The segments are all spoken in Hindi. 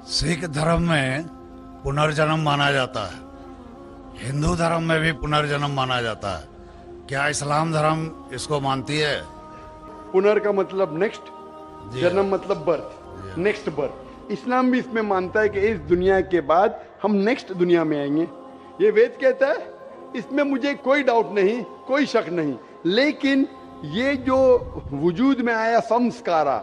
सिख धर्म में पुनर्जन्म माना जाता है, हिंदू धर्म में भी पुनर्जन्म माना जाता है। क्या इस्लाम धर्म इसको मानती है? पुनर का मतलब नेक्स्ट, जी जन्म मतलब बर्थ, नेक्स्ट बर्थ। इस्लाम भी इसमें मानता है कि इस दुनिया के बाद हम नेक्स्ट दुनिया में आएंगे। ये वेद कहता है, इसमें मुझे कोई डाउट नहीं, कोई शक नहीं। लेकिन ये जो वजूद में आया संस्कारा,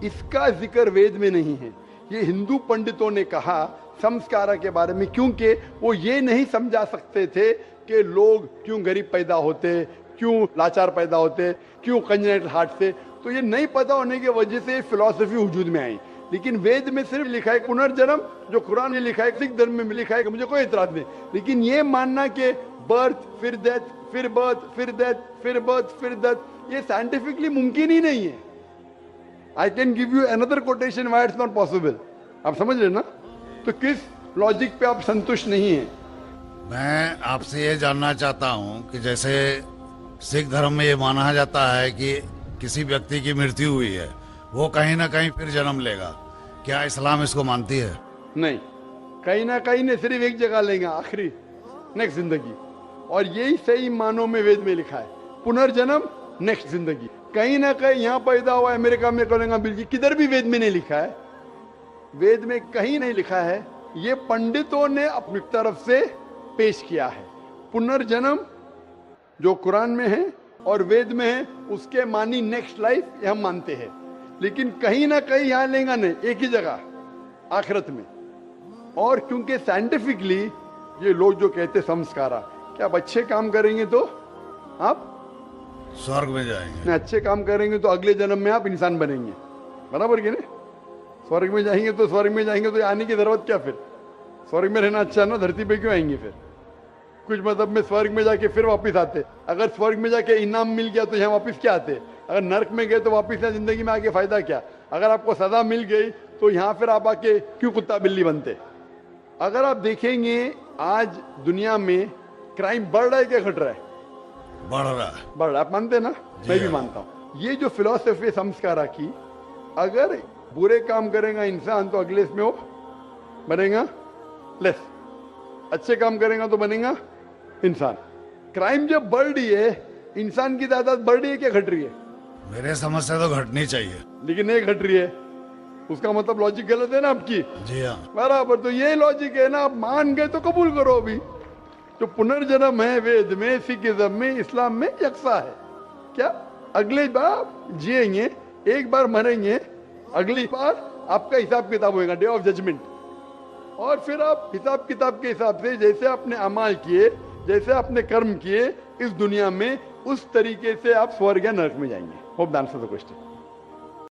इसका जिक्र वेद में नहीं है। ये हिंदू पंडितों ने कहा संस्कारा के बारे में, क्योंकि वो ये नहीं समझा सकते थे कि लोग क्यों गरीब पैदा होते, क्यों लाचार पैदा होते, क्यों कंजेनिटल हार्ट से। तो ये नहीं पता होने की वजह से फिलॉसफी वजूद में आई। लेकिन वेद में सिर्फ लिखा है पुनर्जन्म, जो कुरान में लिखा है, सिख धर्म में लिखा है, मुझे कोई इतराज नहीं। लेकिन ये मानना कि बर्थ फिर डेथ, फिर बर्थ फिर डेथ, फिर बर्थ फिर डेथ, ये साइंटिफिकली मुमकिन ही नहीं है। I can give you another quotation why it's not possible. आप समझ रहे ना? तो किस लॉजिक पे आप संतुष्ट नहीं है? मैं आपसे ये जानना चाहता हूँ कि जैसे सिख धर्म में ये माना जाता है कि किसी व्यक्ति की मृत्यु हुई है, वो कहीं ना कहीं फिर जन्म लेगा। क्या इस्लाम इसको मानती है? नहीं, कहीं ना कहीं ने सिर्फ एक जगह लेंगे, आखिरी नेक्स्ट जिंदगी। और यही सही मानों में वेद में लिखा है, पुनर्जन्म नेक्स्ट जिंदगी। कहीं ना कहीं यहाँ पैदा हुआ, अमेरिका में करेंगे बिल्कुल, किधर भी वेद में नहीं लिखा है। वेद में कहीं नहीं लिखा है। ये पंडितों ने अपनी तरफ से पेश किया है। पुनर्जन्म जो कुरान में है और वेद में है, उसके मानी नेक्स्ट लाइफ, ये हम मानते हैं। लेकिन कहीं ना कहीं यहाँ लेंगे नहीं, एक ही जगह आखिरत में। और क्योंकि साइंटिफिकली ये लोग जो कहते संस्कारा, कि आप अच्छे काम करेंगे तो आप स्वर्ग में जाएंगे, नहीं अच्छे काम करेंगे तो अगले जन्म में आप इंसान बनेंगे, बराबर कि नहीं? स्वर्ग में जाएंगे तो आने की जरूरत क्या फिर? स्वर्ग में रहना अच्छा ना, धरती पे क्यों आएंगे फिर? कुछ मतलब में स्वर्ग में जाके फिर वापस आते। अगर स्वर्ग में जाके इनाम मिल गया तो यहाँ वापस क्या आते? अगर नर्क में गए तो वापस यहाँ जिंदगी में आके फायदा क्या? अगर आपको सजा मिल गई तो यहाँ फिर आप आके क्यों कुत्ता बिल्ली बनते? अगर आप देखेंगे आज दुनिया में क्राइम बढ़ रहा है क्या घट रहा है? बढ़ रहा है। बढ़ रहा है, आप मानते ना? मैं भी मानता हूँ। ये जो फिलोसफी संस्कारा की, अगर बुरे काम करेगा इंसान तो अगले इसमें वो बनेगा लेस, अच्छे काम करेगा तो बनेगा इंसान। क्राइम जब बढ़ रही है, इंसान की तादाद बढ़ रही है क्या घट रही है? मेरे समझ से तो घटनी चाहिए। लेकिन नहीं घट रही है, उसका मतलब लॉजिक गलत है ना आपकी? जी हाँ। बराबर, तो ये लॉजिक है ना। आप मान गए तो कबूल करो। अभी जो पुनर्जन्म है वेद में, सिखिज्म में, इस्लाम में यकसा है। क्या अगले बार जिएंगे, एक बार मरेंगे, अगली बार आपका हिसाब किताब होगा, डे ऑफ जजमेंट। और फिर आप हिसाब किताब के हिसाब से जैसे आपने अमाल किए, जैसे आपने कर्म किए इस दुनिया में, उस तरीके से आप स्वर्ग या नरक में जाएंगे। Hope the answer the question.